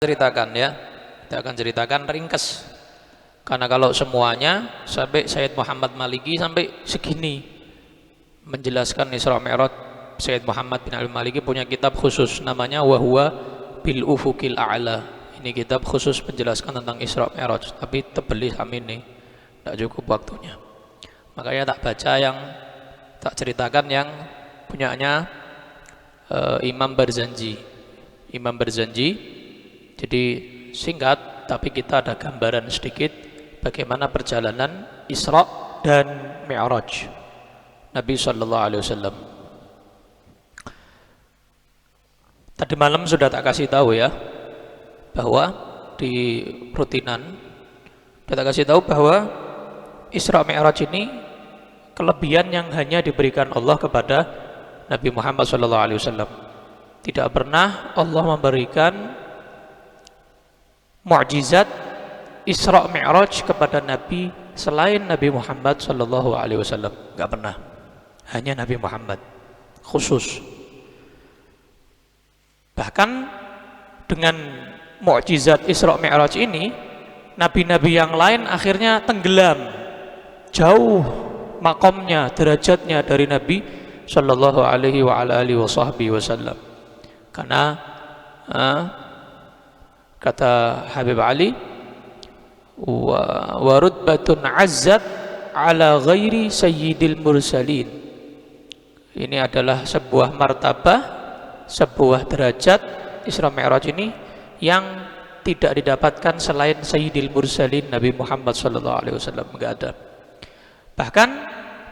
ceritakan ya, kita akan ceritakan ringkas, karena kalau semuanya sampai Sayyid Muhammad Maliki sampai segini menjelaskan Isra Mi'raj. Sayyid Muhammad bin Al-Maliki punya kitab khusus namanya Wahwa bil Ufukil A'la. Ini kitab khusus menjelaskan tentang Isra Mi'raj, tapi tebeli kami ini tidak cukup waktunya, makanya tak baca yang tak ceritakan yang punyanya Imam Barzanji. Imam Barzanji. Jadi singkat, tapi kita ada gambaran sedikit bagaimana perjalanan Isra dan Mi'raj Nabi Sallallahu Alaihi Wasallam. Tadi malam sudah tak kasih tahu ya, bahwa di rutinan sudah tak kasih tahu bahwa Isra Mi'raj ini kelebihan yang hanya diberikan Allah kepada Nabi Muhammad Sallallahu Alaihi Wasallam. Tidak pernah Allah memberikan mukjizat Isra Mi'raj kepada Nabi selain Nabi Muhammad Sallallahu Alaihi Wasallam. Gak pernah, hanya Nabi Muhammad khusus. Bahkan dengan mukjizat Isra Mi'raj ini, nabi-nabi yang lain akhirnya tenggelam, jauh makomnya, derajatnya dari Nabi Sallallahu Alaihi Wasallam. Karena kata Habib Ali, wa rutbatun azzat ala ghairi sayyidil mursalin. Ini adalah sebuah martabah, sebuah derajat Isra Mi'raj ini yang tidak didapatkan selain sayyidil mursalin Nabi Muhammad sallallahu alaihi wasallam. Enggak ada. Bahkan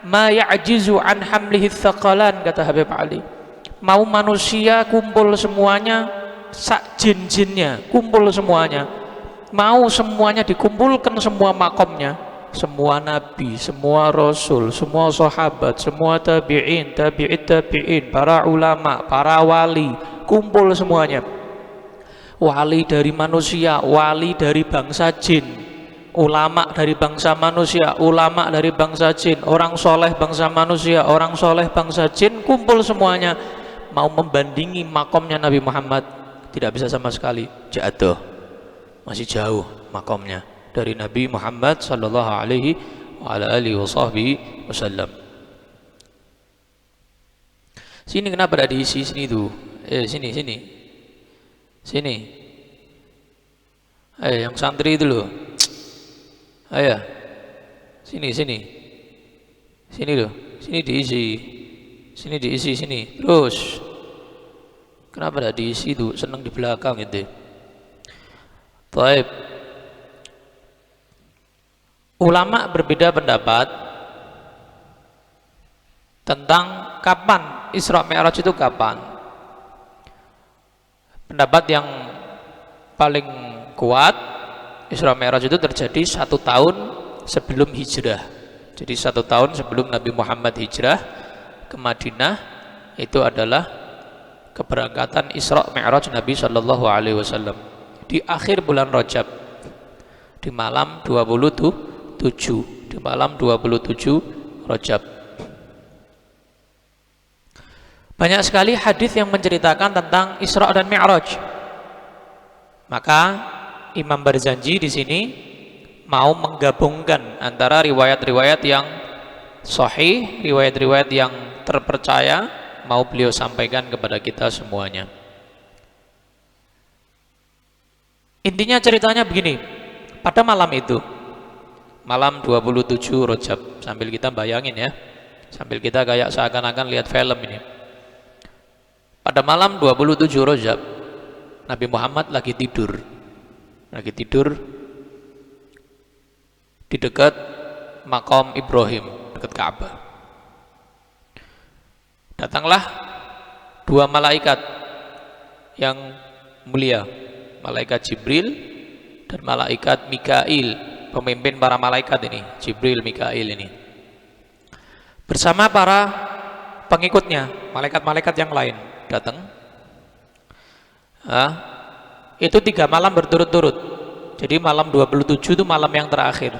ma ya'jizu an hamlihi tsaqalan, kata Habib Ali. Mau manusia kumpul semuanya, sak jin-jinnya kumpul semuanya, mau semuanya dikumpulkan, semua makomnya, semua nabi, semua rasul, semua sahabat, semua tabi'in, tabi'in, para ulama, para wali, kumpul semuanya. Wali dari manusia, wali dari bangsa jin, ulama dari bangsa manusia, ulama dari bangsa jin, orang soleh bangsa manusia, orang soleh bangsa jin, kumpul semuanya, mau membandingi makomnya Nabi Muhammad, tidak bisa sama sekali. Jatuh, masih jauh makomnya dari Nabi Muhammad sallallahu alaihi wasallam. Sini kenapa ada diisi sini tuh? Sini. Ayo yang santri itu loh. Ayo. Sini loh. Sini diisi. Sini. Terus. Kenapa tidak diisi itu? Senang di belakang itu. Baik. Ulama berbeda pendapat tentang kapan Isra Mi'raj itu kapan. Pendapat yang paling kuat, Isra Mi'raj itu terjadi 1 tahun sebelum hijrah. Jadi 1 tahun sebelum Nabi Muhammad hijrah ke Madinah, itu adalah keberangkatan Isra Mi'raj Nabi Sallallahu Alaihi Wasallam di akhir bulan Rajab, di malam 27, di malam 27 Rajab. Banyak sekali hadis yang menceritakan tentang Isra dan Mi'raj. Maka Imam Barzanji di sini mau menggabungkan antara riwayat-riwayat yang sahih, riwayat-riwayat yang terpercaya, mau beliau sampaikan kepada kita semuanya. Intinya ceritanya begini. Pada malam itu, malam 27 Rajab, sambil kita bayangin ya, sambil kita kayak seakan-akan lihat film ini. Pada malam 27 Rajab, Nabi Muhammad lagi tidur di dekat makam Ibrahim, dekat Ka'bah. Datanglah 2 malaikat yang mulia, malaikat Jibril dan malaikat Mikail, pemimpin para malaikat ini, Jibril, Mikail ini, bersama para pengikutnya, malaikat-malaikat yang lain datang. Itu 3 malam berturut-turut. Jadi malam 27 itu malam yang terakhir.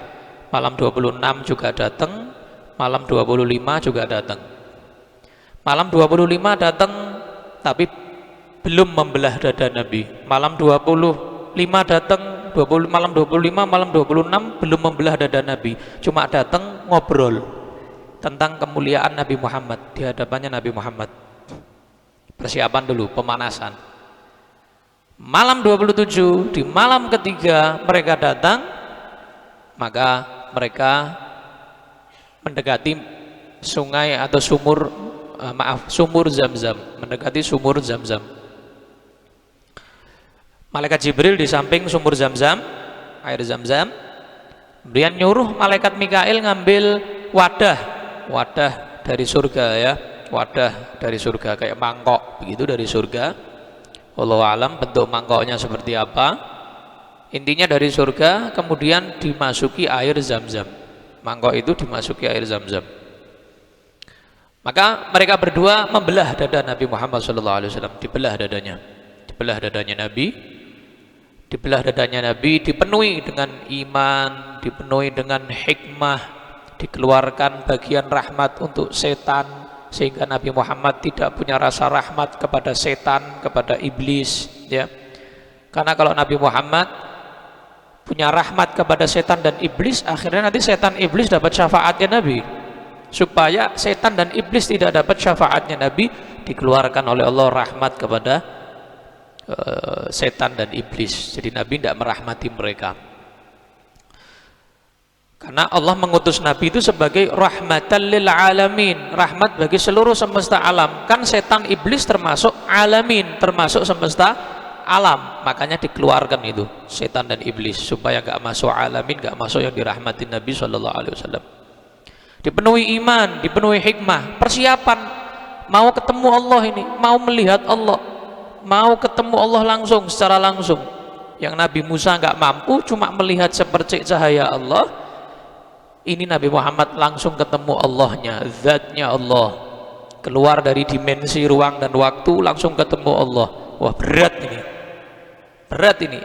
Malam 26 juga datang, malam 25 juga datang. Malam 25 datang tapi belum membelah dada Nabi. Malam 26 25 datang, 20 malam 25, malam 26 belum membelah dada Nabi, cuma datang ngobrol tentang kemuliaan Nabi Muhammad di hadapannya Nabi Muhammad. Persiapan dulu, pemanasan. Malam 27, di malam ketiga mereka datang, maka mereka mendekati sungai atau sumur Zam-Zam, mendekati sumur Zam-Zam. Malaikat Jibril di samping sumur Zam-Zam, air Zam-Zam. Kemudian nyuruh malaikat Mikail ngambil wadah dari surga, ya, wadah dari surga kayak mangkok begitu dari surga. Wallahu alam bentuk mangkoknya seperti apa. Intinya dari surga, kemudian dimasuki air Zam-Zam. Mangkok itu dimasuki air Zam-Zam. Maka mereka berdua membelah dada Nabi Muhammad SAW, dibelah dadanya Nabi. Dibelah dadanya Nabi, dipenuhi dengan iman, dipenuhi dengan hikmah, dikeluarkan bagian rahmat untuk setan, sehingga Nabi Muhammad tidak punya rasa rahmat kepada setan, kepada iblis, ya. Karena kalau Nabi Muhammad punya rahmat kepada setan dan iblis, akhirnya nanti setan iblis dapat syafaatnya Nabi. Supaya setan dan iblis tidak dapat syafaatnya Nabi, dikeluarkan oleh Allah rahmat kepada setan dan iblis. Jadi Nabi tidak merahmati mereka, karena Allah mengutus Nabi itu sebagai rahmatan lil alamin, rahmat bagi seluruh semesta alam. Kan setan iblis termasuk alamin, termasuk semesta alam, makanya dikeluarkan itu setan dan iblis supaya gak masuk alamin, gak masuk yang dirahmati Nabi SAW. Dipenuhi iman, dipenuhi hikmah, persiapan mau ketemu Allah ini, mau melihat Allah, mau ketemu Allah langsung, secara langsung. Yang Nabi Musa nggak mampu, cuma melihat sepercik cahaya Allah. Ini Nabi Muhammad langsung ketemu Allahnya, zatnya Allah, keluar dari dimensi ruang dan waktu, langsung ketemu Allah. Wah, berat ini, berat ini.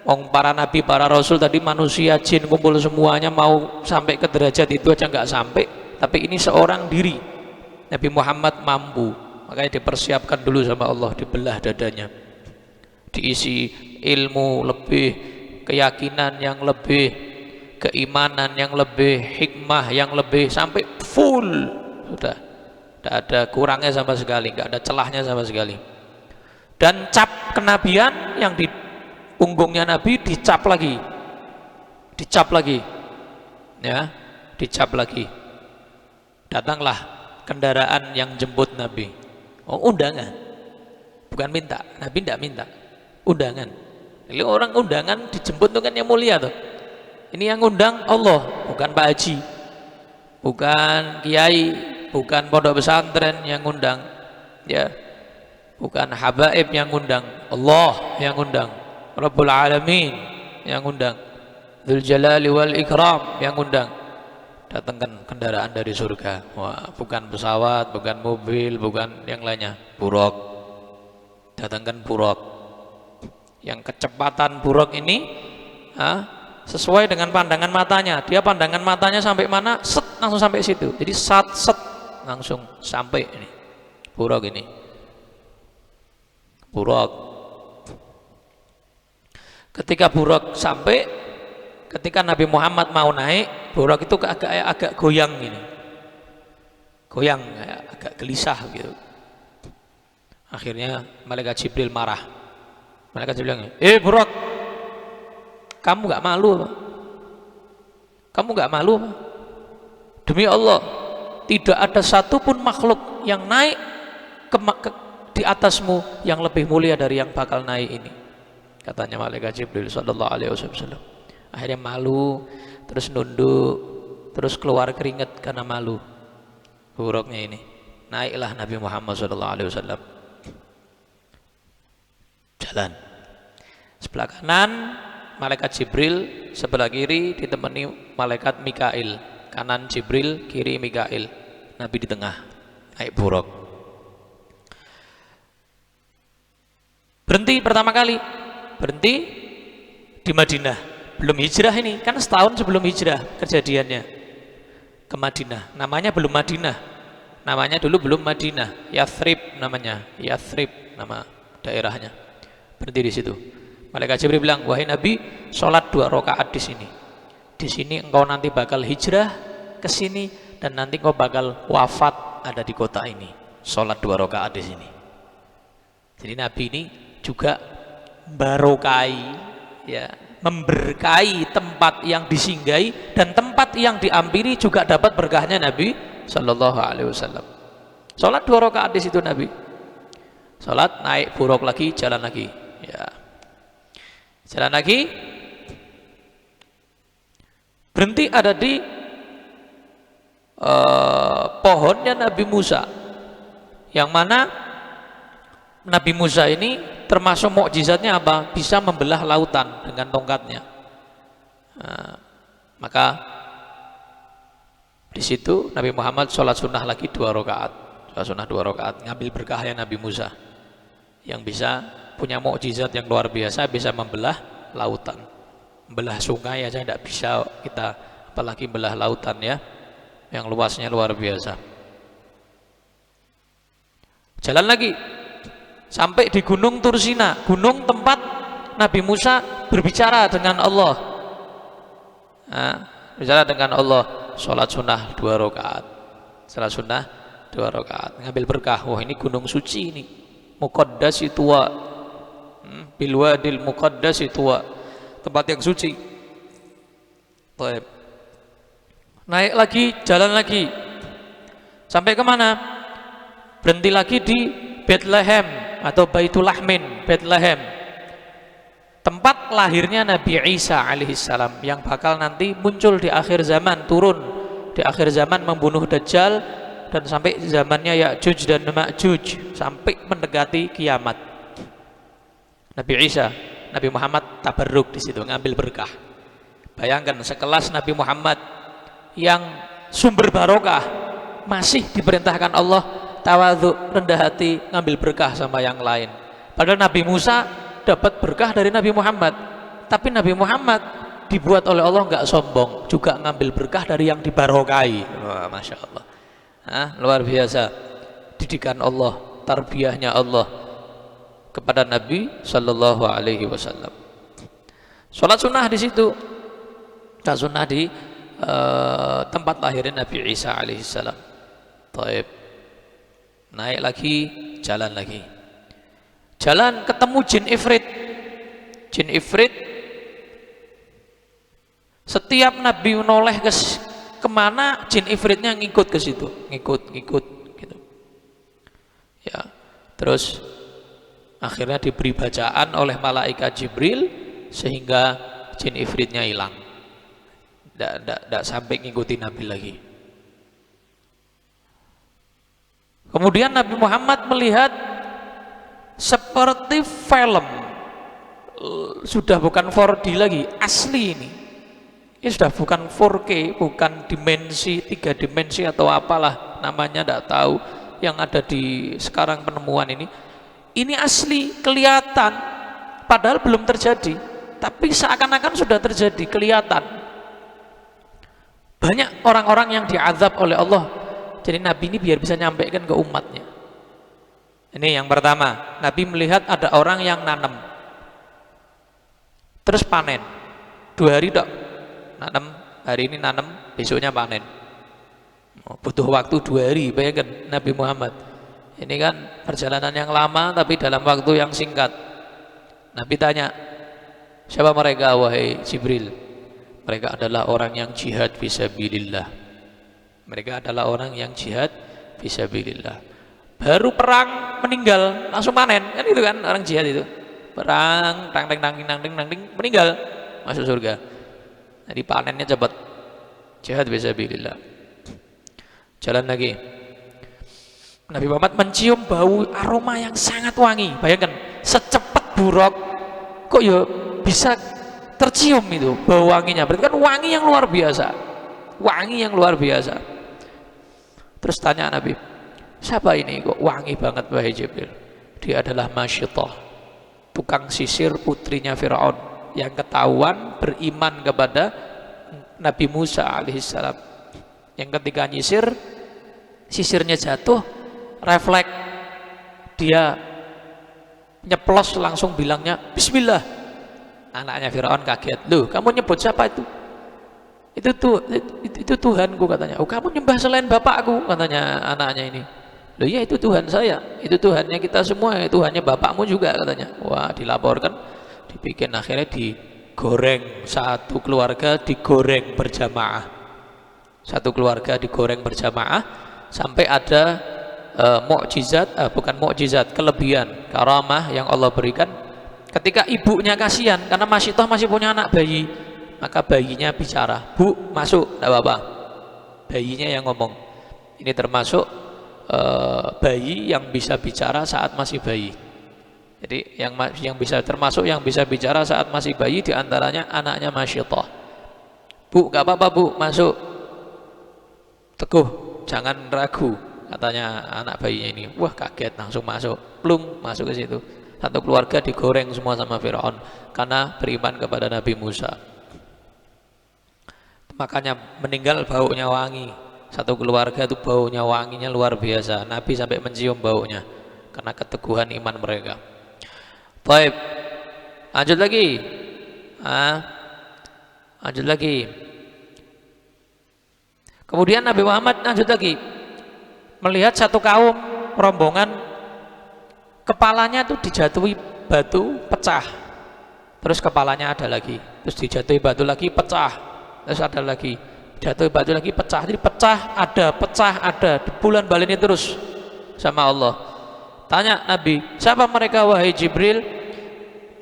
Para nabi, para rasul tadi manusia, jin kumpul semuanya, mau sampai ke derajat itu aja nggak sampai. Tapi ini seorang diri, Nabi Muhammad mampu. Makanya dipersiapkan dulu sama Allah, dibelah dadanya, diisi ilmu lebih, keyakinan yang lebih, keimanan yang lebih, hikmah yang lebih, sampai full. Sudah, tidak ada kurangnya sama sekali, nggak ada celahnya sama sekali. Dan cap kenabian yang di punggungnya Nabi dicap lagi, ya, dicap lagi. Datanglah kendaraan yang jemput Nabi. Oh, undangan, bukan minta. Nabi tidak minta, undangan. Jadi orang undangan dijemput itu kan yang mulia tuh. Ini yang undang Allah, bukan Pak Haji, bukan Kiai, bukan pondok pesantren yang undang, ya, bukan habaib yang undang, Allah yang undang, Rabbul Alamin yang undang, Dzul Jalali wal Ikram yang undang. Datangkan kendaraan dari surga. Wah, bukan pesawat, bukan mobil, bukan yang lainnya, buruk. Datangkan buruk. Yang kecepatan buruk ini sesuai dengan pandangan matanya. Dia pandangan matanya sampai mana, set, langsung sampai situ. Jadi set langsung sampai ini. Buruk ini. Buruk. Ketika buruk sampai, ketika Nabi Muhammad mau naik, buruk itu agak goyang gini, goyang, agak gelisah gitu. Akhirnya malaikat Jibril marah. Malaikat Jibril bilang, buruk, kamu nggak malu apa? Kamu nggak malu apa? Demi Allah, tidak ada satupun makhluk yang naik di atasmu yang lebih mulia dari yang bakal naik ini, katanya malaikat Jibril sallallahu alaihi wasallam. Akhirnya malu, terus nunduk, terus keluar keringat karena malu. Buruknya ini, naiklah Nabi Muhammad SAW. Jalan. Sebelah kanan malaikat Jibril, sebelah kiri ditemani malaikat Mikail. Kanan Jibril, kiri Mikail. Nabi di tengah, naik buruk. Berhenti pertama kali, berhenti di Madinah. Belum hijrah ini, kan setahun sebelum hijrah kejadiannya ke Madinah. Namanya belum Madinah, namanya dulu belum Madinah, Yathrib namanya, Yathrib nama daerahnya. Berhenti di situ. Malaikat Jibril bilang, wahai Nabi, sholat 2 rakaat di sini. Di sini engkau nanti bakal hijrah ke sini dan nanti engkau bakal wafat ada di kota ini. Sholat 2 rakaat di sini. Jadi Nabi ini juga barokai, ya, memberkahi tempat yang disinggahi dan tempat yang diampiri juga dapat berkahnya Nabi Shallallahu Alaihi Wasallam. Sholat 2 rakaat di situ Nabi. Sholat, naik buruk lagi, jalan lagi, ya. Jalan lagi, berhenti ada di pohonnya Nabi Musa, yang mana Nabi Musa ini termasuk mukjizatnya apa? Bisa membelah lautan dengan tongkatnya. Maka di situ Nabi Muhammad sholat sunnah lagi 2 rakaat, sholat sunnah 2 rakaat, ngambil berkahnya Nabi Musa yang bisa punya mukjizat yang luar biasa, bisa membelah lautan, membelah sungai aja tidak bisa kita, apalagi belah lautan ya, yang luasnya luar biasa. Jalan lagi sampai di Gunung Tursina, gunung tempat Nabi Musa berbicara dengan Allah. Bicara dengan Allah, sholat sunnah 2 rakaat, sholat sunnah 2 rakaat, ngambil berkah. Wah, ini gunung suci ini, muqaddas itu bilwadil muqaddas itu tempat yang suci. Baik. Naik lagi, jalan lagi sampai kemana? Berhenti lagi di Bethlehem atau Baitul Lahmin, Bethlehem, tempat lahirnya Nabi Isa alaihissalam yang bakal nanti muncul di akhir zaman, turun di akhir zaman membunuh Dajjal dan sampai zamannya Ya'juj dan Ma'juj sampai mendekati kiamat. Nabi Isa, Nabi Muhammad tabarruk di situ, ngambil berkah. Bayangkan sekelas Nabi Muhammad yang sumber barokah masih diperintahkan Allah tawadhu, rendah hati, ngambil berkah sama yang lain. Padahal Nabi Musa dapat berkah dari Nabi Muhammad, tapi Nabi Muhammad dibuat oleh Allah nggak sombong, juga ngambil berkah dari yang dibarokai. Wah, Masya Allah. Luar biasa didikan Allah, tarbiyahnya Allah kepada Nabi Shallallahu Alaihi Wasallam. Sholat sunnah di situ, sholat sunnah di tempat lahirnya Nabi Isa alaihissalam. Taib. Naik lagi, jalan lagi. Jalan ketemu jin ifrit. Jin ifrit, setiap Nabi menoleh kemana, jin ifritnya ngikut ke situ, ngikut gitu. Ya, terus akhirnya diberi bacaan oleh malaikat Jibril sehingga jin ifritnya hilang, tidak sampai ngikuti Nabi lagi. Kemudian Nabi Muhammad melihat seperti film, sudah bukan 4D lagi, asli ini sudah bukan 4K, bukan dimensi 3 dimensi atau apalah namanya, tidak tahu yang ada di sekarang penemuan ini asli, kelihatan, padahal belum terjadi, tapi seakan-akan sudah terjadi, kelihatan. Banyak orang-orang yang diazab oleh Allah, jadi Nabi ini biar bisa nyampaikan ke umatnya. Ini yang pertama, Nabi melihat ada orang yang nanam, terus panen, 2 hari dok, nanam, hari ini nanam, besoknya panen. Butuh waktu 2 hari, bayangkan Nabi Muhammad. Ini kan perjalanan yang lama tapi dalam waktu yang singkat. Nabi tanya, siapa mereka wahai Jibril? Mereka adalah orang yang jihad fisabilillah. Mereka adalah orang yang jihad fisabilillah. Baru perang meninggal langsung panen, kan itu kan orang jihad itu. Perang, tang meninggal, masuk surga. Jadi panennya cepat. Jihad fisabilillah. Jalan lagi. Nabi Muhammad mencium bau aroma yang sangat wangi. Bayangkan, secepat buruk kok ya bisa tercium itu bau wanginya. Berarti kan wangi yang luar biasa. Wangi yang luar biasa. Terus tanya Nabi, siapa ini kok wangi banget wahai Jibril? Dia adalah Masyidah, tukang sisir putrinya Fir'aun yang ketahuan beriman kepada Nabi Musa alaihissalam. Yang ketika nyisir, sisirnya jatuh, refleks dia nyeplos langsung bilangnya Bismillah, Anaknya Firaun kaget, loh kamu nyebut siapa itu? Itu Tuhanku katanya. Oh kamu nyembah selain bapakku katanya anaknya ini. Loh iya itu Tuhan saya, itu Tuhannya kita semua, Tuhannya bapakmu juga katanya. Wah dilaporkan, dibikin akhirnya digoreng, satu keluarga digoreng berjamaah, satu keluarga digoreng berjamaah sampai ada mukjizat, bukan mukjizat, kelebihan karamah yang Allah berikan ketika ibunya kasihan karena masih punya anak bayi, maka bayinya bicara, bu masuk, tidak apa-apa, bayinya yang ngomong. Ini termasuk bayi yang bisa bicara saat masih bayi. Jadi yang bisa termasuk yang bisa bicara saat masih bayi diantaranya anaknya Masyitah. Bu gak apa-apa bu, masuk, teguh, jangan ragu katanya anak bayinya ini. Wah kaget, langsung masuk, plung masuk ke situ. Satu keluarga digoreng semua sama Firaun karena beriman kepada Nabi Musa. Makanya meninggal baunya wangi. Satu keluarga itu baunya wanginya luar biasa. Nabi sampai mencium baunya karena keteguhan iman mereka. Baik, lanjut lagi. Lanjut lagi. Kemudian Nabi Muhammad lanjut lagi, melihat satu kaum rombongan kepalanya itu dijatuhi batu pecah, terus kepalanya ada lagi, terus dijatuhi batu lagi pecah, terus ada lagi, jatuhi batu lagi pecah, jadi pecah ada, bulan balik ini terus sama Allah. Tanya Nabi, siapa mereka wahai Jibril?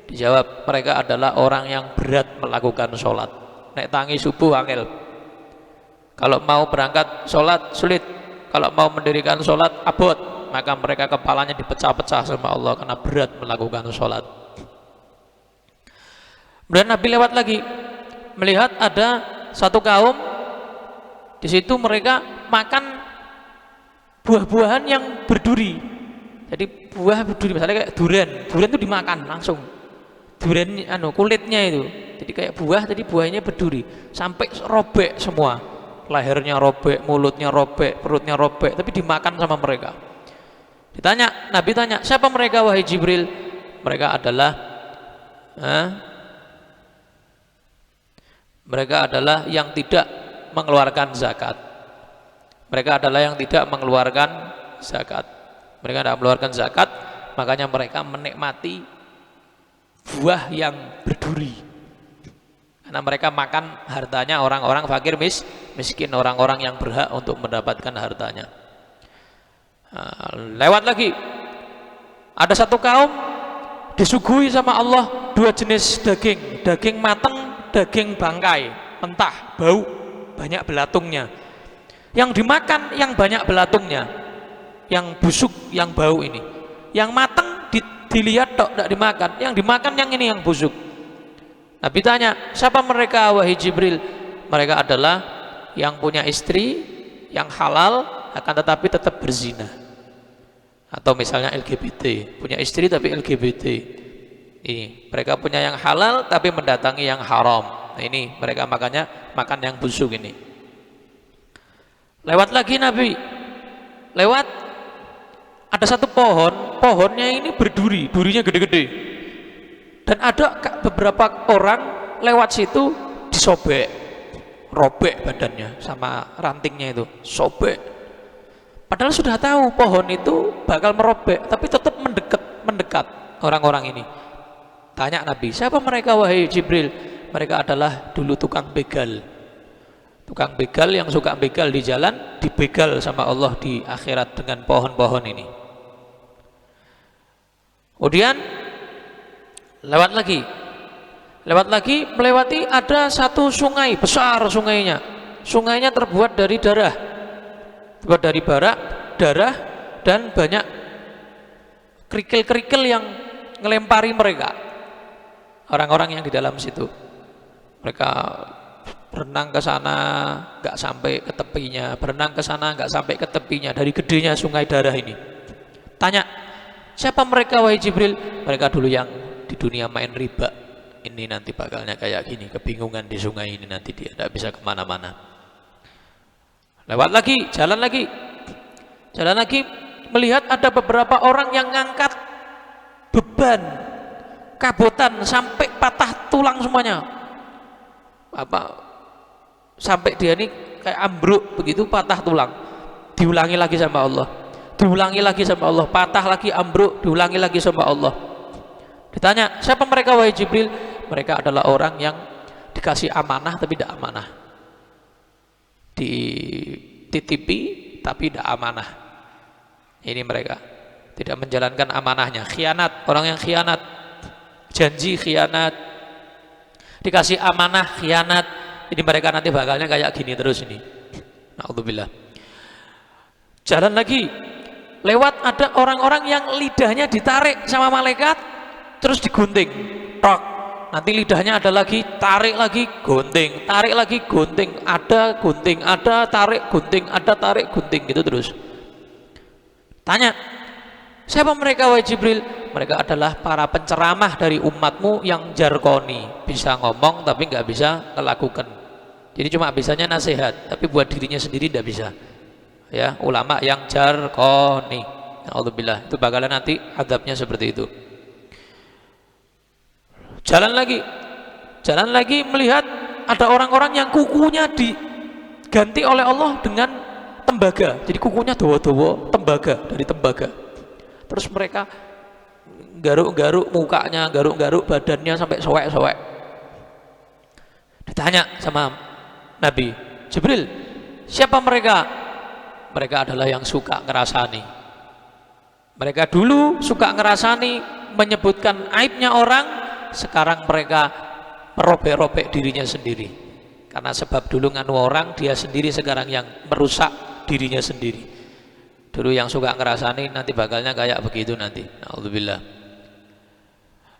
Dijawab, mereka adalah orang yang berat melakukan sholat. Nek tangi subuh angel, kalau mau berangkat sholat sulit, kalau mau mendirikan sholat abot, maka mereka kepalanya dipecah-pecah sama Allah karena berat melakukan sholat. Kemudian Nabi lewat lagi, melihat ada satu kaum, di situ mereka makan buah-buahan yang berduri. Jadi buah berduri, misalnya kayak durian itu dimakan langsung, durian kulitnya itu, jadi kayak buah, jadi buahnya berduri, sampai robek semua, lehernya robek, mulutnya robek, perutnya robek, tapi dimakan sama mereka. Ditanya, Nabi tanya, siapa mereka wahai Jibril? Mereka adalah yang tidak mengeluarkan zakat. Mereka adalah yang tidak mengeluarkan zakat. Mereka tidak mengeluarkan zakat, makanya mereka menikmati buah yang berduri. Karena mereka makan hartanya orang-orang fakir miskin, orang-orang yang berhak untuk mendapatkan hartanya. Lewat lagi, ada satu kaum disuguhi sama Allah dua jenis daging matang, daging bangkai mentah, bau, banyak belatungnya. Yang dimakan yang banyak belatungnya, yang busuk, yang bau ini. Yang matang dilihat tok, tidak dimakan. Yang dimakan yang ini yang busuk. Nabi tanya, siapa mereka wahai Jibril? Mereka adalah yang punya istri yang halal akan tetapi tetap berzina. Atau misalnya LGBT, punya istri tapi LGBT. Ini mereka punya yang halal tapi mendatangi yang haram. Nah, ini mereka makan yang busuk ini. Lewat lagi Nabi, lewat ada satu pohonnya ini berduri, durinya gede-gede, dan ada beberapa orang lewat situ disobek, robek badannya sama rantingnya itu, sobek. Padahal sudah tahu pohon itu bakal merobek, tapi tetap mendekat orang-orang ini. Tanya Nabi, siapa mereka wahai Jibril? Mereka adalah dulu tukang begal yang suka begal di jalan, dibegal sama Allah di akhirat dengan pohon-pohon ini. Kemudian lewat lagi melewati ada satu sungai besar, sungainya terbuat dari darah, dan banyak kerikil-kerikil yang ngelempari mereka, orang-orang yang di dalam situ. Mereka berenang ke sana nggak sampai ke tepinya, berenang ke sana nggak sampai ke tepinya dari gedenya sungai darah ini. Tanya, siapa mereka wahai Jibril? Mereka dulu yang di dunia main riba, ini nanti bakalnya kayak gini, kebingungan di sungai ini, nanti dia tidak bisa kemana-mana. Lewat lagi, jalan lagi, melihat ada beberapa orang yang ngangkat kabotan sampai patah tulang semuanya. Sampai dia ini kayak ambruk begitu, patah tulang. Diulangi lagi sama Allah. Diulangi lagi sama Allah, patah lagi, ambruk, diulangi lagi sama Allah. Ditanya, siapa mereka wahai Jibril? Mereka adalah orang yang dikasih amanah tapi tidak amanah. Dititipi tapi tidak amanah. Ini mereka tidak menjalankan amanahnya, khianat, orang yang khianat, janji khianat, dikasih amanah khianat. Ini mereka nanti bakalnya kayak gini terus ini. Na'udzubillah. Jalan lagi, lewat ada orang-orang yang lidahnya ditarik sama malaikat terus digunting, tok. Nanti lidahnya ada lagi, tarik lagi, gunting, tarik lagi, gunting, ada gunting, ada tarik, gunting, ada tarik, gunting, gitu terus. Tanya, siapa mereka wahai Jibril? Mereka adalah para penceramah dari umatmu yang jarkoni, bisa ngomong tapi nggak bisa melakukan. Jadi cuma bisanya nasihat, tapi buat dirinya sendiri tidak bisa. Ya, ulama yang jarkoni. Alhamdulillah, itu bakalan nanti adabnya seperti itu. Jalan lagi melihat ada orang-orang yang kukunya diganti oleh Allah dengan tembaga. Jadi kukunya dawa-dawa, tembaga, dari tembaga. Terus mereka garuk-garuk mukanya, garuk-garuk badannya sampai sowek-sowek. Ditanya sama Nabi, Jibril, siapa mereka? Mereka adalah yang suka ngerasani. Mereka dulu suka ngerasani, menyebutkan aibnya orang. Sekarang mereka merobek-robek dirinya sendiri. Karena sebab dulu nganu orang, dia sendiri sekarang yang merusak dirinya sendiri. Dulu yang suka ngerasani, nanti bakalnya kayak begitu nanti. Alhamdulillah.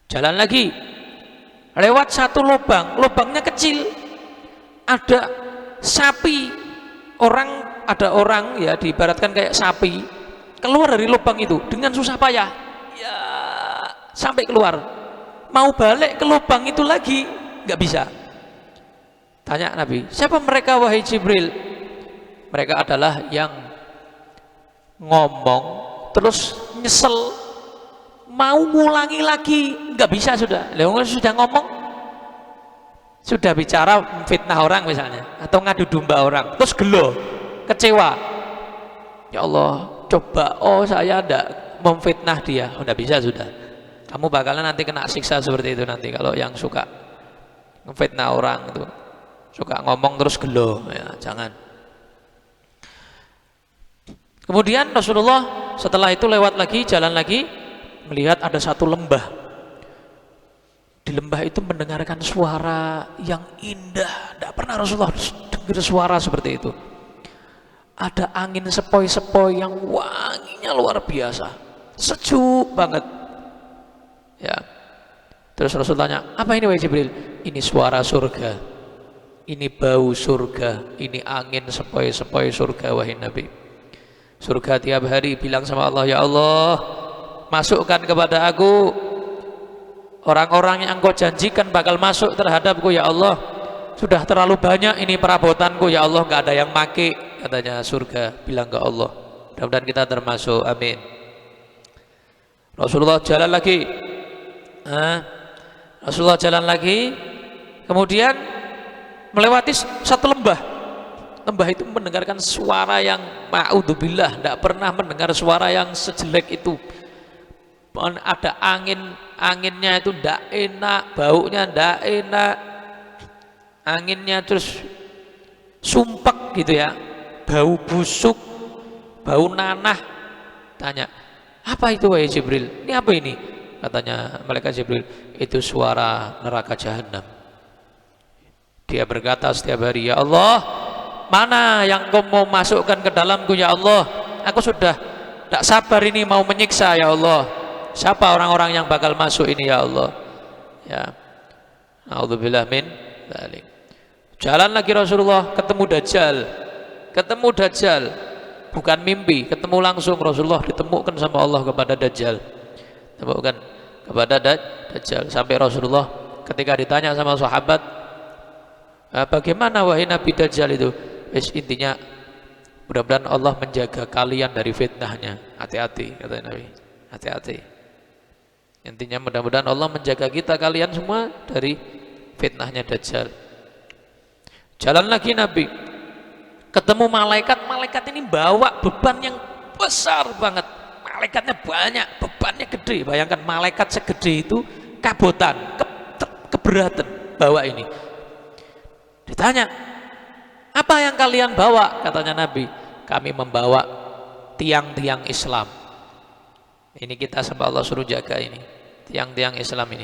Jalan lagi, lewat satu lubang, lubangnya kecil. Ada sapi, ada orang ya diibaratkan kayak sapi, keluar dari lubang itu dengan susah payah. Ya, sampai keluar. Mau balik ke lubang itu lagi nggak bisa. Tanya Nabi, siapa mereka wahai Jibril? Mereka adalah yang ngomong terus nyesel, mau ngulangi lagi nggak bisa sudah. Sudah ngomong, sudah bicara fitnah orang misalnya, atau ngadu domba orang, terus gelo, kecewa. Ya Allah, coba, saya tidak memfitnah dia, udah bisa sudah. Kamu bakalan nanti kena siksa seperti itu nanti kalau yang suka ngefitnah orang itu, suka ngomong terus gelo, ya jangan. Kemudian Rasulullah setelah itu lewat lagi, jalan lagi, melihat ada satu lembah. Di lembah itu mendengarkan suara yang indah, tidak pernah Rasulullah dengar suara seperti itu. Ada angin sepoi-sepoi yang wanginya luar biasa, sejuk banget. Ya. Terus Rasul tanya, apa ini wahai Jibril? Ini suara surga, ini bau surga, ini angin sepoi-sepoi surga wahai Nabi. Surga tiap hari bilang sama Allah, ya Allah, masukkan kepada aku orang-orang yang engkau janjikan bakal masuk terhadapku ya Allah. Sudah terlalu banyak ini perabotanku ya Allah, gak ada yang make, katanya surga bilang ke Allah. Mudah-mudahan kita termasuk, amin. Rasulullah jalan lagi. Rasulullah jalan lagi, kemudian melewati satu lembah. Lembah itu mendengarkan suara yang ma'udzubillah, tidak pernah mendengar suara yang sejelek itu. Ada anginnya itu tidak enak, baunya tidak enak, anginnya terus sumpek gitu ya, bau busuk, bau nanah. Tanya, apa itu wahai Jibril? Ini apa ini? Katanya malaikat Jibril, itu suara neraka jahanam. Dia berkata setiap hari, ya Allah, mana yang kau mau masukkan ke dalamku ya Allah? Aku sudah tak sabar ini mau menyiksa ya Allah. Siapa orang-orang yang bakal masuk ini ya Allah? Ya, A'udzubillah min dzalik. Jalan lagi Rasulullah, ketemu Dajjal, bukan mimpi, ketemu langsung. Rasulullah ditemukan sama Allah kepada Dajjal, temukan kepada Dajjal. Sampai Rasulullah ketika ditanya sama sahabat, bagaimana wahai Nabi Dajjal itu? Intinya mudah-mudahan Allah menjaga kalian dari fitnahnya. Hati-hati, kata Nabi, hati-hati. Intinya mudah-mudahan Allah menjaga kita kalian semua dari fitnahnya Dajjal. Jalan lagi Nabi, ketemu malaikat. Malaikat ini bawa beban yang besar banget. Malaikatnya banyak, bebannya gede. Bayangkan malaikat segede itu kabotan, keberatan bawa ini. Ditanya, apa yang kalian bawa? Katanya Nabi, kami membawa tiang-tiang Islam. Ini kita sama Allah suruh jaga ini, tiang-tiang Islam ini.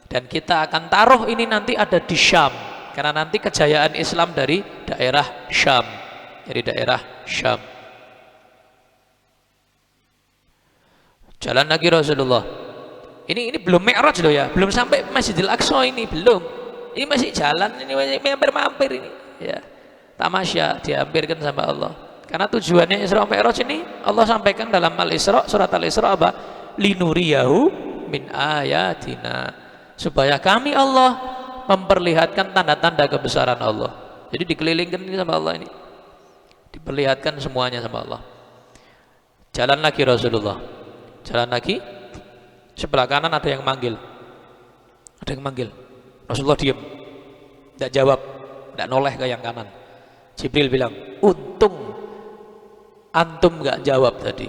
Dan kita akan taruh ini nanti ada di Syam, karena nanti kejayaan Islam dari daerah Syam, dari daerah Syam. Jalan lagi Rasulullah. Ini belum Mi'raj loh ya, belum sampai Masjidil Aqsa ini, belum. Ini masih jalan, ini masih mampir-mampir ini. Ya, tamasya dihampirkan sama Allah. Karena tujuannya Isra Mi'raj ini Allah sampaikan dalam Al-Isra, surat Al-Isra apa? Linuriyahu min ayatina. Supaya kami Allah memperlihatkan tanda-tanda kebesaran Allah. Jadi dikelilingkan ini sama Allah ini. Diperlihatkan semuanya sama Allah. Jalan lagi Rasulullah. Jalan lagi. Sebelah kanan ada yang manggil. Ada yang manggil. Rasulullah diam. Tidak jawab. Tidak noleh ke yang kanan. Jibril bilang, untung antum nggak jawab tadi.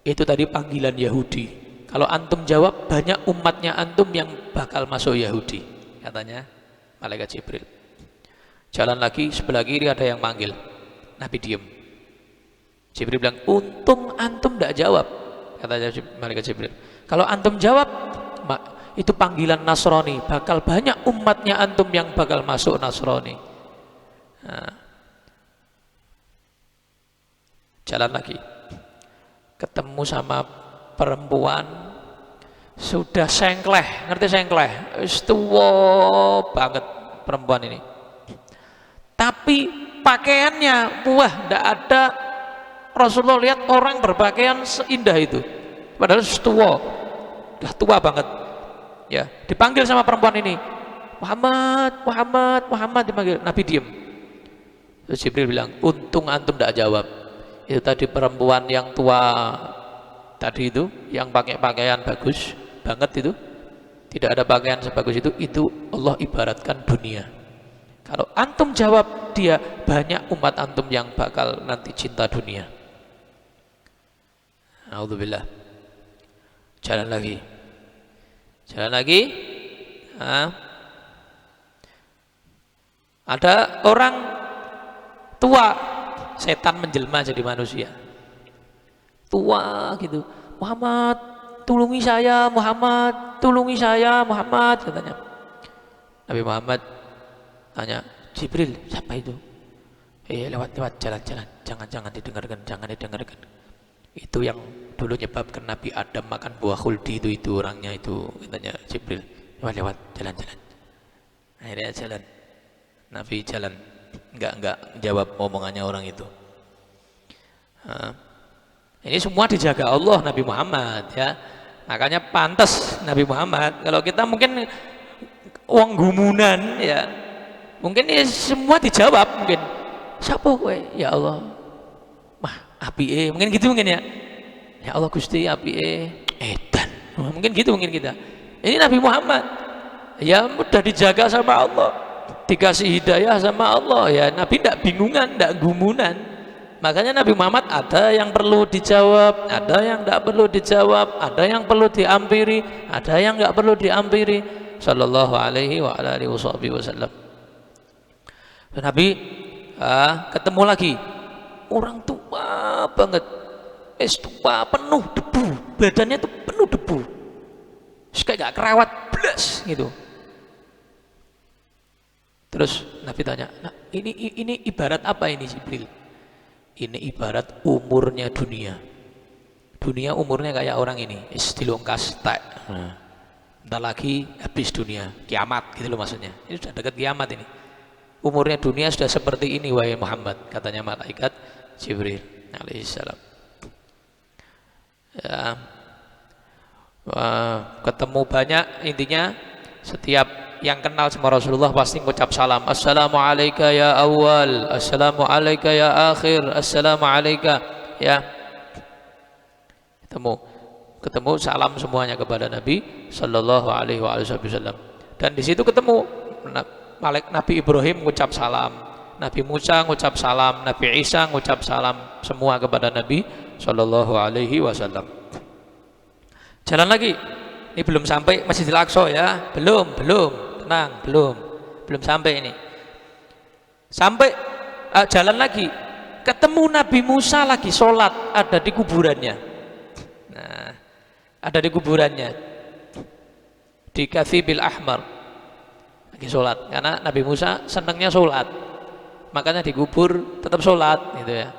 Itu tadi panggilan Yahudi. Kalau antum jawab, banyak umatnya antum yang bakal masuk Yahudi, katanya malaikat Jibril. Jalan lagi, sebelah kiri ada yang manggil. Nabi diem. Jibril bilang, untung antum tidak jawab, katanya malaikat Jibril. Kalau antum jawab, itu panggilan Nasrani, bakal banyak umatnya antum yang bakal masuk Nasrani. Nah. Jalan lagi, ketemu sama perempuan sudah sengkleh, ngerti sengkleh? Tua banget perempuan ini. Tapi pakaiannya, wah, tidak ada. Rasulullah lihat orang berpakaian seindah itu. Padahal sudah tua banget. Ya, dipanggil sama perempuan ini. Muhammad, Muhammad, Muhammad dipanggil. Nabi diem. Terus Jibril bilang, untung antum tidak jawab. Itu tadi perempuan yang tua tadi itu, yang pakai pakaian bagus banget itu, tidak ada pakaian sebagus itu Allah ibaratkan dunia. Kalau antum jawab dia, banyak umat antum yang bakal nanti cinta dunia. A'udzubillah. Jalan lagi. Jalan lagi. Ada orang tua, setan menjelma jadi manusia. Tua gitu. Muhammad, tulungi saya, Muhammad, tulungi saya, Muhammad, katanya. Nabi Muhammad tanya, Jibril, siapa itu? Lewat jalan-jalan, jangan didengarkan, jangan didengarkan. Itu yang dulu nyebabkan Nabi Adam makan buah khuldi itu orangnya itu, katanya Jibril. Lewat jalan-jalan. Akhirnya jalan. Nabi jalan, enggak jawab omongannya orang itu. Ini semua dijaga Allah Nabi Muhammad ya. Makanya pantas Nabi Muhammad. Kalau kita mungkin uang gumunan ya, mungkin ya semua dijawab mungkin. Siapa kowe? Ya Allah. Mah apike, mungkin gitu mungkin ya. Ya Allah Gusti apike edan. Mungkin gitu mungkin kita. Ini Nabi Muhammad. Ya mudah dijaga sama Allah. Dikasih hidayah sama Allah ya. Nabi tidak bingungan, tidak gumunan. Makanya Nabi Muhammad ada yang perlu dijawab, ada yang tidak perlu dijawab, ada yang perlu diampiri, ada yang nggak perlu diampiri. Sallallahu alaihi wa alihi wasallam. Nabi ketemu lagi orang tua banget, tua penuh debu, badannya tuh penuh debu, kayak nggak kerawat blas gitu. Terus Nabi tanya, nah, ini ibarat apa ini Jibril? Ini ibarat umurnya dunia. Dunia umurnya kayak orang ini, istilongkas tak. Bentar lagi habis dunia, kiamat gitu loh maksudnya. Ini sudah dekat kiamat ini. Umurnya dunia sudah seperti ini wahai Muhammad, katanya malaikat Jibril alaihissalam. Ya. Ketemu banyak, intinya setiap yang kenal sama Rasulullah pasti mengucap salam. Assalamualaikum ya awal, assalamualaikum ya akhir, assalamualaikum ya. ketemu salam semuanya kepada Nabi sallallahu alaihi wasallam. Dan di situ ketemu Nabi Ibrahim ngucap salam, Nabi Musa ngucap salam, Nabi Isa ngucap salam, semua kepada Nabi sallallahu alaihi wasallam. Jalan lagi. Ini belum sampai Masjidil Aqsa ya, belum, tenang, belum sampai ini. Sampai jalan lagi, ketemu Nabi Musa lagi sholat, ada di kuburannya. Nah, ada di kuburannya, di Kathibil Ahmar, lagi sholat. Karena Nabi Musa senangnya sholat, makanya dikubur tetap sholat, gitu ya.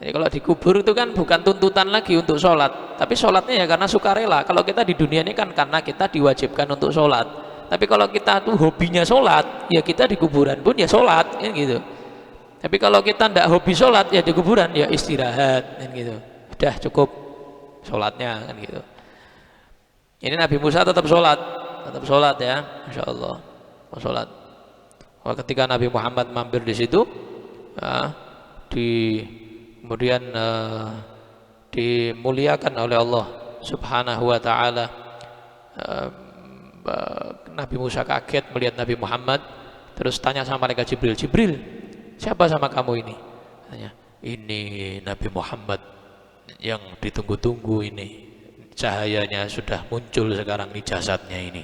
Jadi kalau dikubur itu kan bukan tuntutan lagi untuk sholat, tapi sholatnya ya karena sukarela. Kalau kita di dunia ini kan karena kita diwajibkan untuk sholat. Tapi kalau kita tuh hobinya sholat, ya kita di kuburan pun ya sholat, kan gitu. Tapi kalau kita tidak hobi sholat, ya di kuburan ya istirahat, kan gitu. Udah cukup sholatnya, kan gitu. Ini Nabi Musa tetap sholat ya, Masya Allah, mau sholat. Ketika Nabi Muhammad mampir di situ, kemudian dimuliakan oleh Allah Subhanahu wa Ta'ala. Nabi Musa kaget melihat Nabi Muhammad, terus tanya sama malaikat Jibril, Jibril, siapa sama kamu ini? Tanya, ini Nabi Muhammad yang ditunggu-tunggu ini, cahayanya sudah muncul sekarang di jasadnya ini.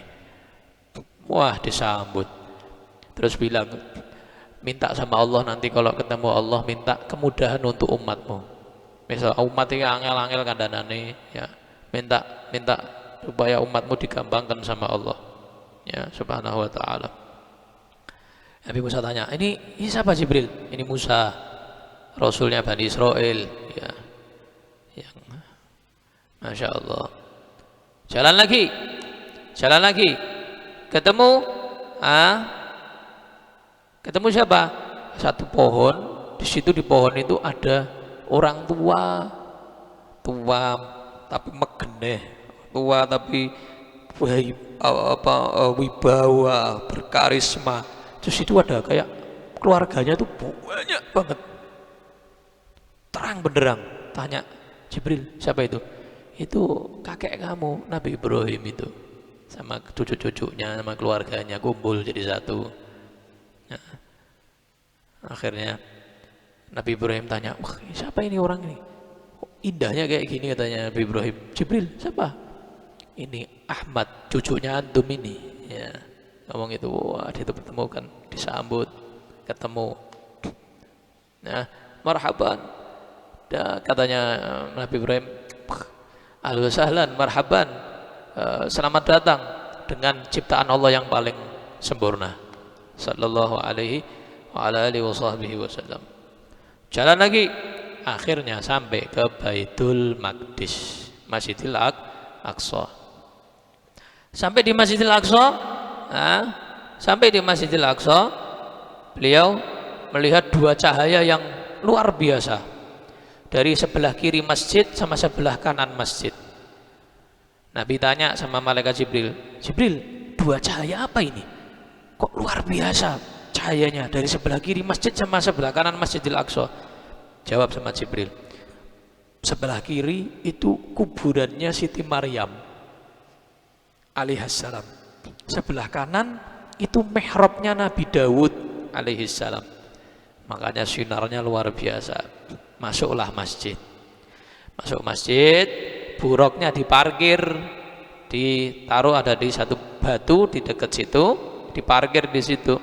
Wah, disambut. Terus bilang, minta sama Allah nanti kalau ketemu Allah, minta kemudahan untuk umatmu. Misal umat ini angel-angel kandhanane ya, minta supaya umatmu digampangkan sama Allah ya Subhanahu wa Ta'ala. Nabi Musa tanya, ini siapa Jibril? Ini Musa, rasulnya Bani Israel ya. Yang Masya Allah. Jalan lagi ketemu siapa? Satu pohon. Di situ di pohon itu ada orang tua tapi megeneh, tua tapi wibawa, berkarisma. Terus itu ada kayak keluarganya tuh banyak banget, terang benderang. Tanya Jibril, siapa itu? Itu kakek kamu Nabi Ibrahim itu, sama cucu-cucunya, sama keluarganya kumpul jadi satu. Nah, akhirnya Nabi Ibrahim tanya, wah siapa ini orang ini? Oh, indahnya kayak gini, katanya Nabi Ibrahim. Jibril, siapa? Ini Ahmad, cucunya antum ini. Ya, ngomong itu, wah ditemukan, disambut, ketemu. Nah, marhaban. Dan katanya Nabi Ibrahim, ahlan wa sahlan, marhaban, selamat datang dengan ciptaan Allah yang paling sempurna. Sallallahu alaihi wa ala alihi wasallam. Jalan lagi, akhirnya sampai ke Baitul Maqdis, Masjidil Aqsa. Sampai di Masjidil Aqsa, beliau melihat dua cahaya yang luar biasa dari sebelah kiri masjid sama sebelah kanan masjid. Nabi tanya sama malaikat Jibril, dua cahaya apa ini? Kok luar biasa cahayanya dari sebelah kiri masjid sama sebelah kanan Masjidil Aqsa? Jawab sama Jibril, sebelah kiri itu kuburannya Siti Maryam alaihassalam, sebelah kanan itu mihrabnya Nabi Dawud alaihissalam. Makanya sinarnya luar biasa. Masuk masjid, buruknya diparkir, ditaruh ada di satu batu di dekat situ, diparkir di situ.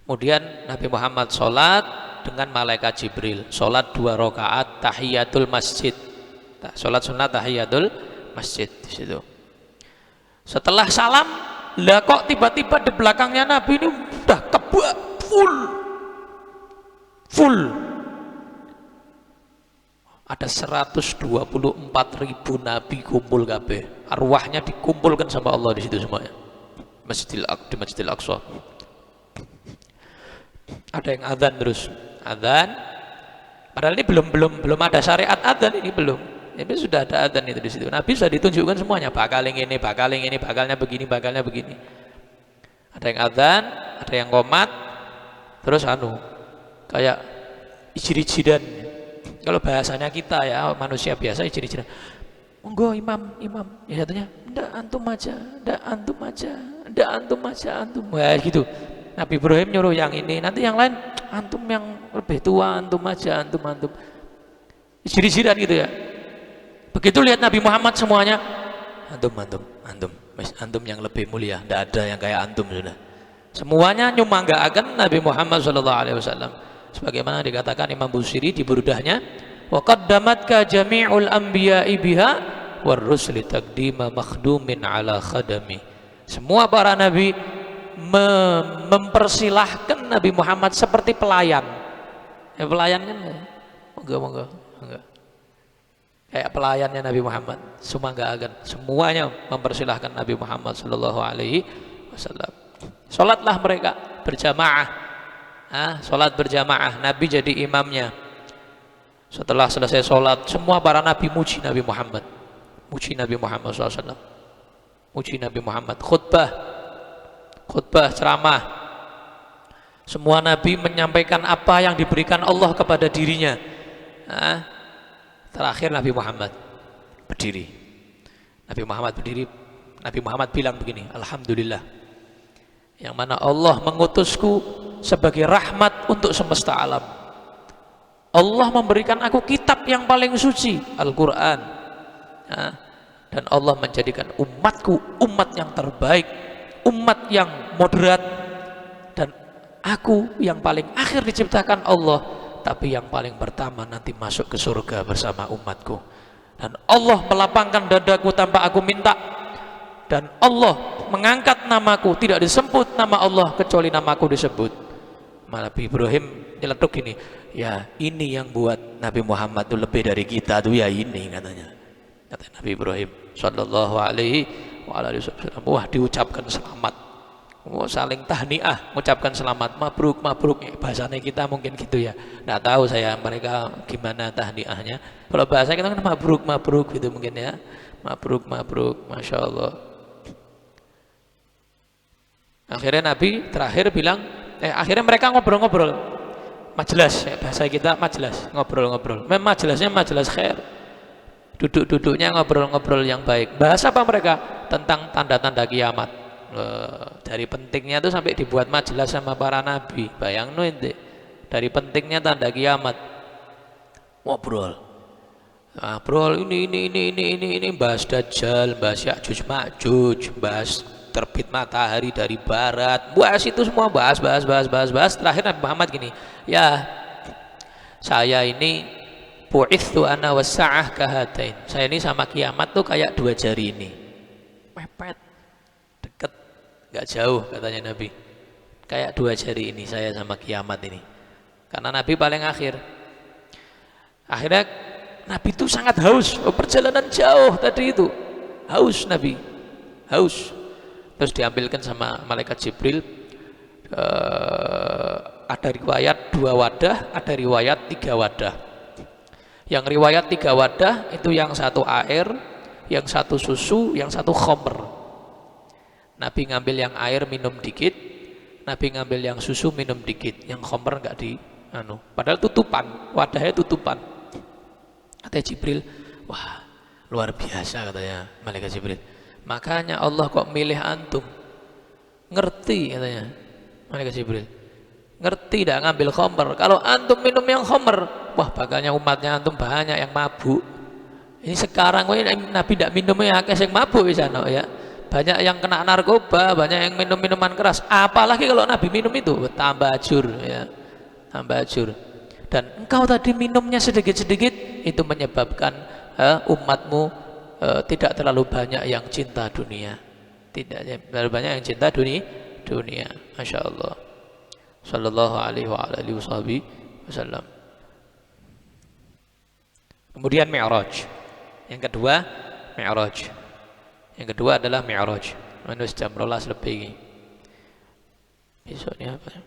Kemudian Nabi Muhammad sholat dengan malaikat Jibril, sholat 2 rakaat tahiyatul masjid, sholat sunat tahiyatul masjid di situ. Setelah salam, lah kok tiba-tiba di belakangnya Nabi ini udah kebak full. Ada 124.000 Nabi kumpul kabeh, arwahnya dikumpulkan sama Allah di situ semuanya. Di Masjidil Aqsa. Ada yang adzan terus, padahal ini belum ada syariat adzan, ini belum. Ini sudah ada adzan itu di situ. Nabi sudah ditunjukkan semuanya, bakalnya begini. Ada yang adzan, ada yang qomat, terus kayak ijir-ijiran. Kalau bahasanya kita ya manusia biasa ijir-ijiran. Monggo imam, imam. Ya satunya, ndak antum aja, ndak antum aja, ndak antum aja, antum. Wah gitu. Nabi Ibrahim nyuruh yang ini, nanti yang lain antum yang lebih tua, antum aja, antum, antum. Jiri-jiran gitu ya. Begitu lihat Nabi Muhammad semuanya, antum, antum, antum, antum yang lebih mulia, ndak ada yang kayak antum sudah. Semuanya nyumanggaakan Nabi Muhammad SAW. Sebagaimana dikatakan Imam Busiri di Burdahnya, wa qaddamatka jami'ul anbiya'i biha war rusli taqdima makhdumin ala khadami. Semua para nabi mempersilahkan Nabi Muhammad seperti pelayan. Ya pelayan kan? Monggo. Kayak pelayannya Nabi Muhammad. Semuanya mempersilahkan Nabi Muhammad sallallahu alaihi wasallam. Salatlah mereka berjamaah. Salat berjamaah, Nabi jadi imamnya. Setelah selesai sholat, semua para nabi muji Nabi Muhammad, muji Nabi Muhammad SAW, muji Nabi Muhammad. Khutbah, ceramah. Semua nabi menyampaikan apa yang diberikan Allah kepada dirinya. Terakhir Nabi Muhammad berdiri. Nabi Muhammad bilang begini, Alhamdulillah, yang mana Allah mengutusku sebagai rahmat untuk semesta alam. Allah memberikan aku kitab yang paling suci, Al-Quran, dan Allah menjadikan umatku umat yang terbaik, umat yang moderat, dan aku yang paling akhir diciptakan Allah, tapi yang paling pertama nanti masuk ke surga bersama umatku. Dan Allah melapangkan dadaku tanpa aku minta, dan Allah mengangkat namaku, tidak disebut nama Allah kecuali namaku disebut. Nabi Ibrahim nyeletuk gini, ya ini yang buat Nabi Muhammad itu lebih dari kita tuh ya ini, katanya. Kata Nabi Ibrahim sallallahu alaihi wasallam. Wah, diucapkan selamat, saling tahniah, mengucapkan selamat, mabruk, bahasanya kita mungkin gitu ya, nggak tahu saya mereka gimana tahniahnya. Kalau bahasa kita kan mabruk gitu mungkin ya, mabruk, masya Allah. Akhirnya Nabi terakhir bilang, akhirnya mereka ngobrol-ngobrol, majelis, bahasa kita majelis, ngobrol-ngobrol. Memang majelisnya majelis khair, duduk-duduknya ngobrol-ngobrol yang baik. Bahasa apa mereka? Tentang tanda-tanda kiamat. Dari pentingnya itu sampai dibuat majelis sama para nabi. Bayang ente, dari pentingnya tanda kiamat. Ngobrol, ini bahas Dajjal, bahas Ya'juj Ma'juj, bahas terbit matahari dari barat, bahas itu semua, bahas. Terakhir Nabi Muhammad gini, ya saya ini bu'ithu ana wassa'ah kahatain, saya ini sama kiamat tuh kayak dua jari ini, mepet, deket, gak jauh, katanya Nabi, kayak dua jari ini saya sama kiamat ini, karena Nabi paling akhir. Akhirnya Nabi itu sangat haus, perjalanan jauh tadi itu, haus Nabi, haus. Terus diambilkan sama malaikat Jibril, ada riwayat 2 wadah, ada riwayat 3 wadah. Yang riwayat 3 wadah itu yang satu air, yang satu susu, yang satu khomer. Nabi ngambil yang air minum dikit, Nabi ngambil yang susu minum dikit, yang khomer enggak di padahal tutupan, wadahnya tutupan. Kata Jibril, wah luar biasa, katanya malaikat Jibril, makanya Allah kok milih antum, ngerti, katanya malaikat Jibril, ngerti dah ngambil khomer. Kalau antum minum yang khomer, wah bakalnya umatnya antum banyak yang mabuk. Ini sekarang Nabi tidak minumnya akeh yang mabuk bisa ya, banyak yang kena narkoba, banyak yang minum minuman keras. Apalagi kalau Nabi minum itu tambah ajur ya, tambah ajur. Dan engkau tadi minumnya sedikit-sedikit, itu menyebabkan umatmu tidak terlalu banyak yang cinta dunia, tidak terlalu banyak yang cinta dunia. Masya Allah. Sallallahu alaihi wasallam. Kemudian Mi'raj. Yang kedua Mi'raj. Yang kedua adalah Mi'raj. Menurut jam 12 lebih. Besoknya apa?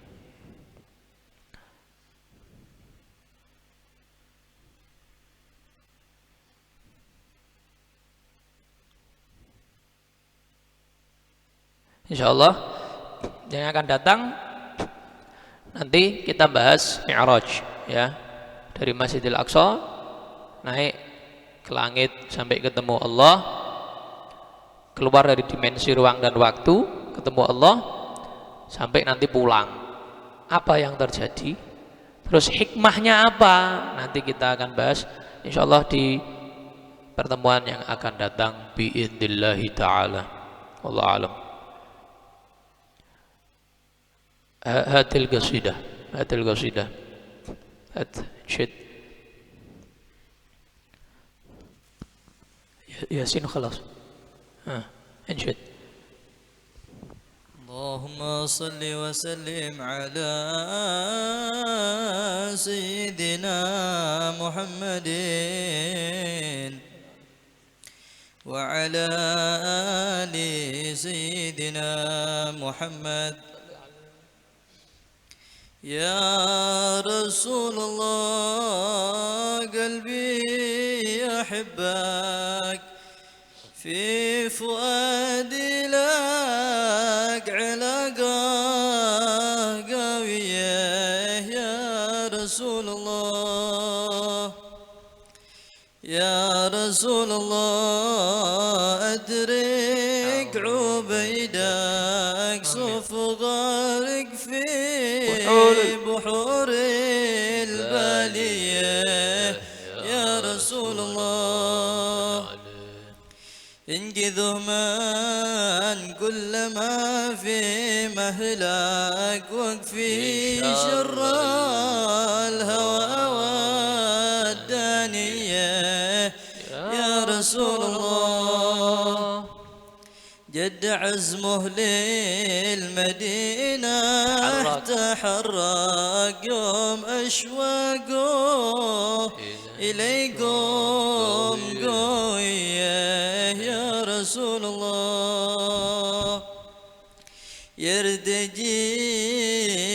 Insyaallah yang akan datang nanti kita bahas Mi'raj ya, dari Masjidil Aqsa naik ke langit sampai ketemu Allah, keluar dari dimensi ruang dan waktu, ketemu Allah, sampai nanti pulang. Apa yang terjadi? Terus hikmahnya apa? Nanti kita akan bahas insyaallah di pertemuan yang akan datang biidznillah taala. Wallahu alam. Hatil qasidah. شد ياسين خلاص انشد. اللهم صل وسلم على سيدنا محمد وعلى آل سيدنا محمد. يا رسول الله قلبي يحبك، في فؤادي لك علاقة قوية. يا رسول الله يا رسول الله أدرك عبيدك صف غارق في بحور البالية. يا رسول الله انقذه من كل ما في مهلك، واكفي شر الهوى والدانية. يا رسول الله جد عزمه للمدينة، تحرك يوم أشواقه إليكم قوية. يا رسول الله يرتجي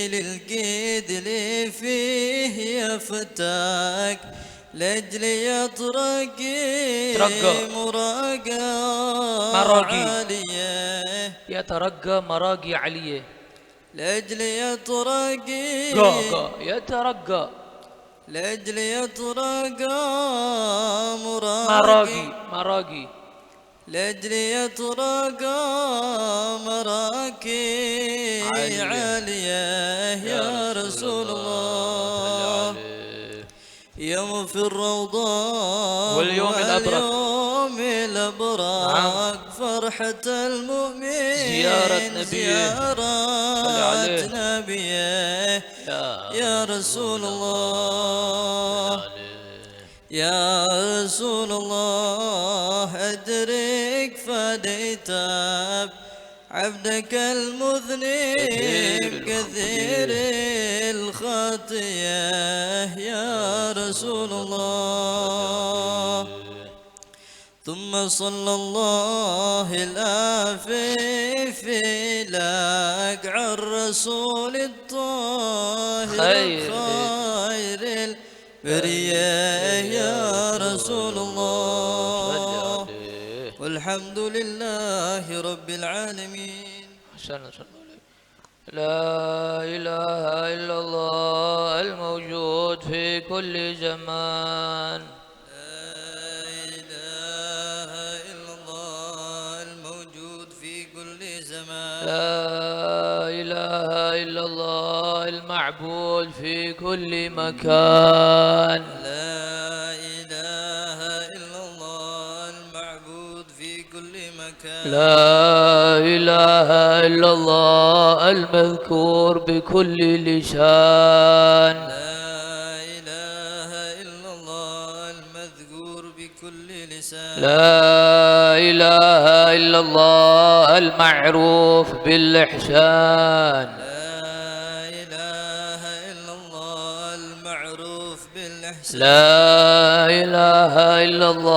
للقدل فيه يفتك، لأجل يطرق مراقى عالية. يترقى مراقي عليه، لأجل يطرق يترقى لأجل يطرق مراقي لأجل يطرق مراكي عالية. يا رسول الله يوم في الروضة واليوم الأبرق فرحة المؤمن زيارة نبيه. يا رسول الله يا رسول الله أدرك فديت عبدك المذنب كثير الخطية. يا رسول الله ثم صلى الله الآفف لك على الرسول الطاهر خير البرية. يا رسول الله والحمد لله رب العالمين. لا إله إلا الله الموجود في كل زمان. لا إله إلا الله المعبود في كل مكان. لا إله إلا الله المعبود في كل مكان. لا إله إلا الله المذكور بكل لسان. لا إله إلا الله المذكور بكل لسان. لا إله إلا الله المعروف بالإحسان. لا إله إلا الله المعروف بالإحسان. لا إله إلا الله